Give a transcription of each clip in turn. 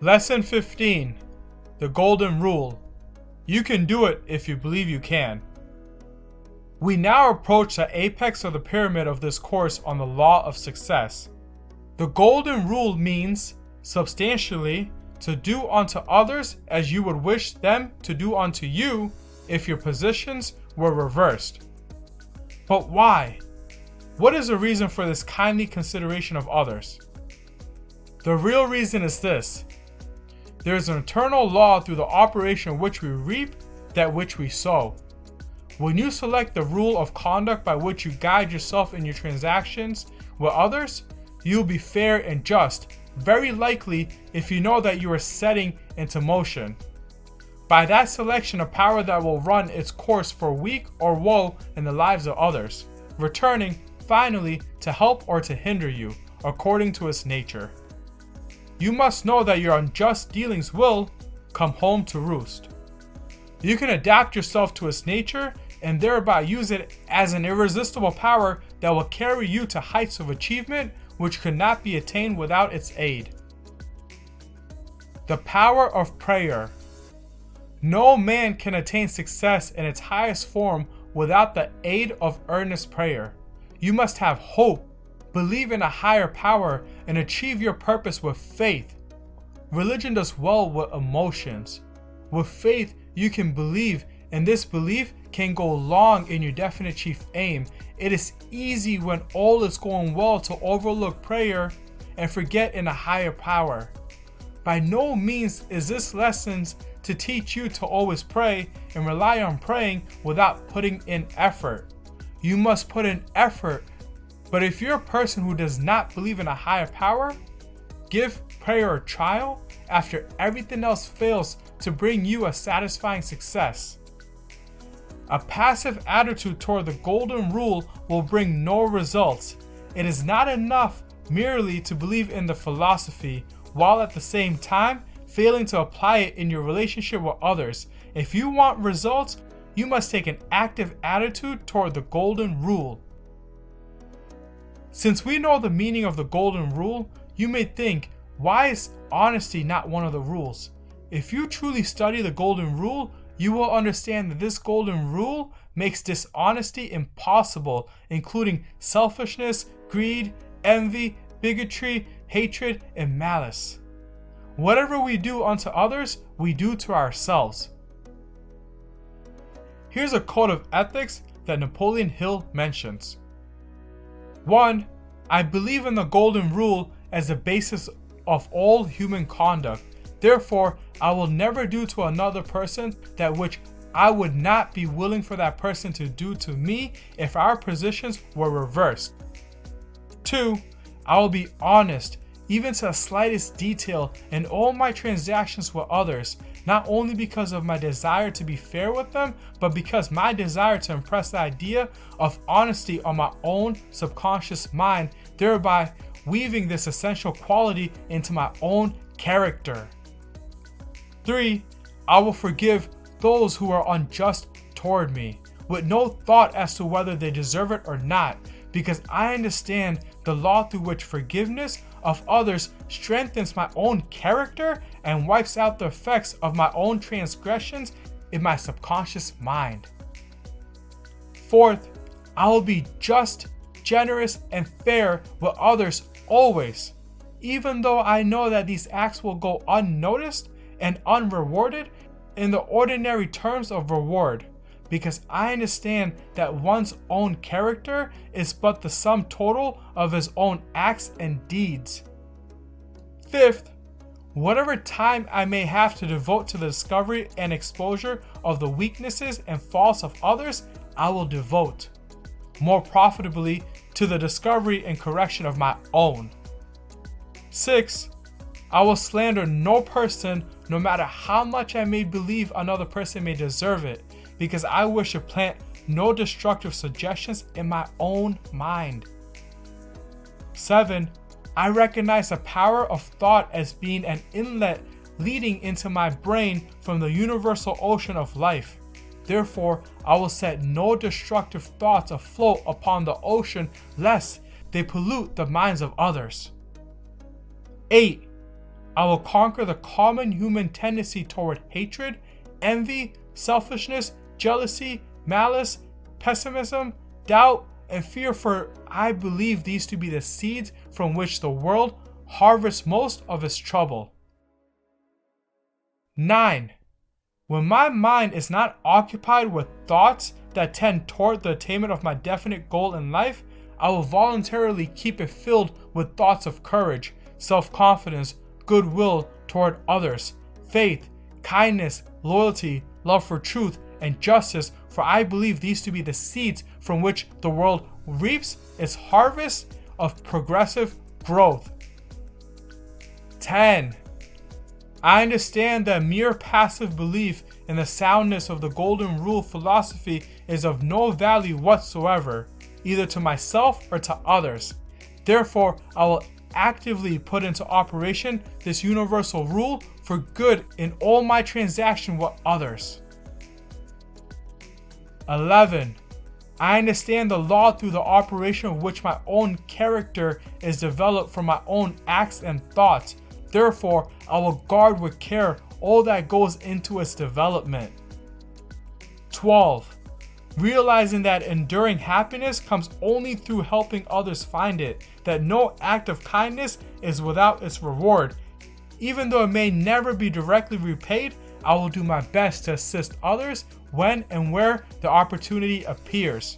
Lesson 15. The Golden Rule. You can do it if you believe you can. We now approach the apex of the pyramid of this course on the law of success. The Golden Rule means, substantially, to do unto others as you would wish them to do unto you if your positions were reversed. But why? What is the reason for this kindly consideration of others? The real reason is this. There is an eternal law through the operation which we reap that which we sow. When you select the rule of conduct by which you guide yourself in your transactions with others, you will be fair and just, very likely if you know that you are setting into motion. By that selection, a power that will run its course for weak or woe in the lives of others, returning, finally, to help or to hinder you, according to its nature. You must know that your unjust dealings will come home to roost. You can adapt yourself to its nature and thereby use it as an irresistible power that will carry you to heights of achievement which could not be attained without its aid. The power of prayer. No man can attain success in its highest form without the aid of earnest prayer. You must have hope, believe in a higher power, and achieve your purpose with faith. Religion does well with emotions. With faith, you can believe, and this belief can go long in your definite chief aim. It is easy when all is going well to overlook prayer and forget in a higher power. By no means is this lesson to teach you to always pray and rely on praying without putting in effort. You must put in effort. But if you're a person who does not believe in a higher power, give prayer a trial after everything else fails to bring you a satisfying success. A passive attitude toward the Golden Rule will bring no results. It is not enough merely to believe in the philosophy, while at the same time failing to apply it in your relationship with others. If you want results, you must take an active attitude toward the Golden Rule. Since we know the meaning of the Golden Rule, you may think, why is honesty not one of the rules? If you truly study the Golden Rule, you will understand that this Golden Rule makes dishonesty impossible, including selfishness, greed, envy, bigotry, hatred, and malice. Whatever we do unto others, we do to ourselves. Here's a code of ethics that Napoleon Hill mentions. 1. I believe in the Golden Rule as the basis of all human conduct. Therefore, I will never do to another person that which I would not be willing for that person to do to me if our positions were reversed. 2. I will be honest, even to the slightest detail, in all my transactions with others, not only because of my desire to be fair with them, but because my desire to impress the idea of honesty on my own subconscious mind, thereby weaving this essential quality into my own character. 3. I will forgive those who are unjust toward me, with no thought as to whether they deserve it or not, because I understand the law through which forgiveness of others strengthens my own character and wipes out the effects of my own transgressions in my subconscious mind. 4th, I will be just, generous, and fair with others always, even though I know that these acts will go unnoticed and unrewarded in the ordinary terms of reward, because I understand that one's own character is but the sum total of his own acts and deeds. 5th, whatever time I may have to devote to the discovery and exposure of the weaknesses and faults of others, I will devote more profitably to the discovery and correction of my own. 6. I will slander no person, no matter how much I may believe another person may deserve it, because I wish to plant no destructive suggestions in my own mind. 7. I recognize the power of thought as being an inlet leading into my brain from the universal ocean of life. Therefore, I will set no destructive thoughts afloat upon the ocean, lest they pollute the minds of others. 8. I will conquer the common human tendency toward hatred, envy, selfishness, jealousy, malice, pessimism, doubt, and fear, for I believe these to be the seeds from which the world harvests most of its trouble. 9. When my mind is not occupied with thoughts that tend toward the attainment of my definite goal in life, I will voluntarily keep it filled with thoughts of courage, self-confidence, goodwill toward others, faith, kindness, loyalty, love for truth, and justice, for I believe these to be the seeds from which the world reaps its harvest of progressive growth. 10. I understand that mere passive belief in the soundness of the Golden Rule philosophy is of no value whatsoever, either to myself or to others. Therefore, I will actively put into operation this universal rule for good in all my transaction with others. 11. I understand the law through the operation of which my own character is developed from my own acts and thoughts. Therefore, I will guard with care all that goes into its development. 12. Realizing that enduring happiness comes only through helping others find it, that no act of kindness is without its reward. Even though it may never be directly repaid, I will do my best to assist others when and where the opportunity appears.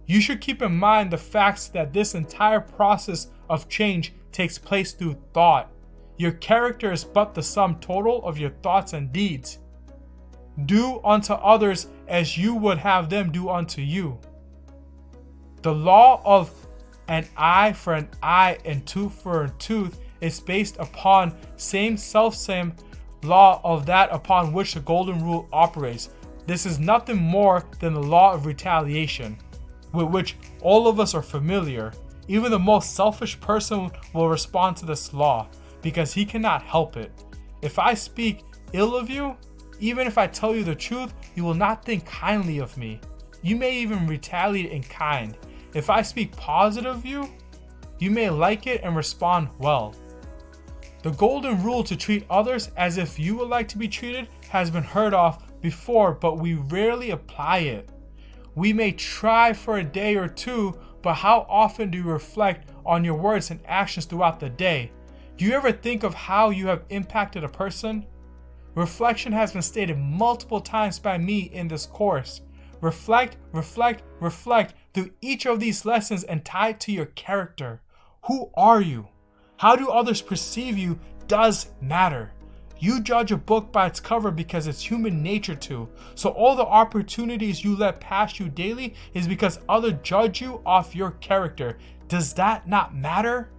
You should keep in mind the facts that this entire process of change takes place through thought. Your character is but the sum total of your thoughts and deeds. Do unto others as you would have them do unto you. The law of an eye for an eye and tooth for a tooth is based upon same law of that upon which the Golden Rule operates. This is nothing more than the law of retaliation, with which all of us are familiar. Even the most selfish person will respond to this law, because he cannot help it. If I speak ill of you, even if I tell you the truth, you will not think kindly of me. You may even retaliate in kind. If I speak positive of you, you may like it and respond well. The Golden Rule to treat others as if you would like to be treated has been heard of before, but we rarely apply it. We may try for a day or two, but how often do you reflect on your words and actions throughout the day? Do you ever think of how you have impacted a person? Reflection has been stated multiple times by me in this course. Reflect, reflect, reflect through each of these lessons and tie it to your character. Who are you? How do others perceive you does matter. You judge a book by its cover because it's human nature to. So all the opportunities you let pass you daily is because others judge you off your character. Does that not matter?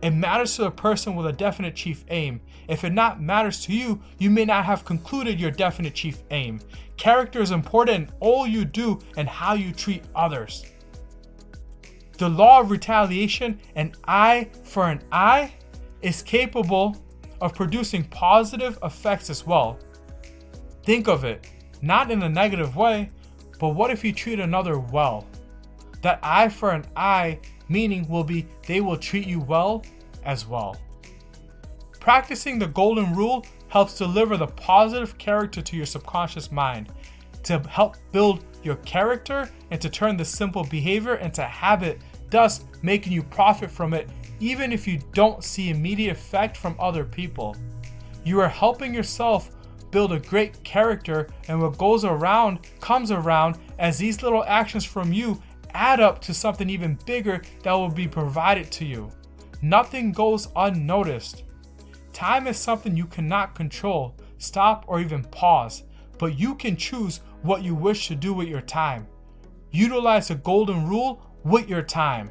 It matters to the person with a definite chief aim. If it not matters to you, you may not have concluded your definite chief aim. Character is important in all you do and how you treat others. The law of retaliation, an eye for an eye, is capable of producing positive effects as well. Think of it, not in a negative way, but what if you treat another well? That eye for an eye meaning will be they will treat you well as well. Practicing the Golden Rule helps deliver the positive character to your subconscious mind, to help build your character and to turn the simple behavior into habit, thus making you profit from it even if you don't see immediate effect from other people. You are helping yourself build a great character, and what goes around comes around, as these little actions from you add up to something even bigger that will be provided to you. Nothing goes unnoticed. Time is something you cannot control, stop, or even pause, but you can choose what you wish to do with your time. Utilize the Golden Rule with your time.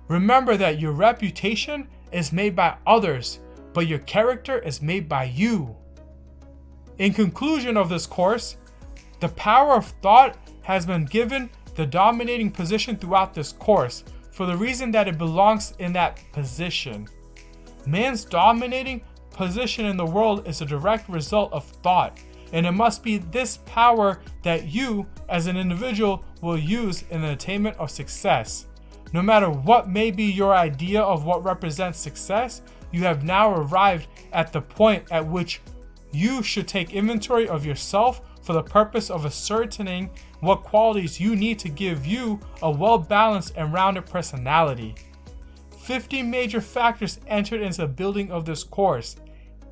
Remember that your reputation is made by others, but your character is made by you. In conclusion of this course, the power of thought has been given the dominating position throughout this course for the reason that it belongs in that position. Man's dominating position in the world is a direct result of thought, and it must be this power that you as an individual will use in the attainment of success. No matter what may be your idea of what represents success, you have now arrived at the point at which you should take inventory of yourself for the purpose of ascertaining what qualities you need to give you a well-balanced and rounded personality. 50 major factors entered into the building of this course.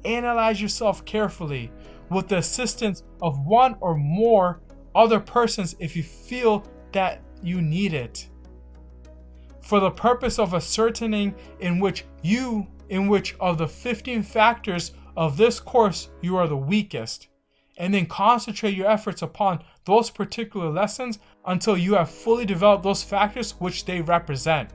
Analyze yourself carefully with the assistance of one or more other persons if you feel that you need it, for the purpose of ascertaining in which of the 15 factors of this course you are the weakest, and then concentrate your efforts upon those particular lessons until you have fully developed those factors which they represent.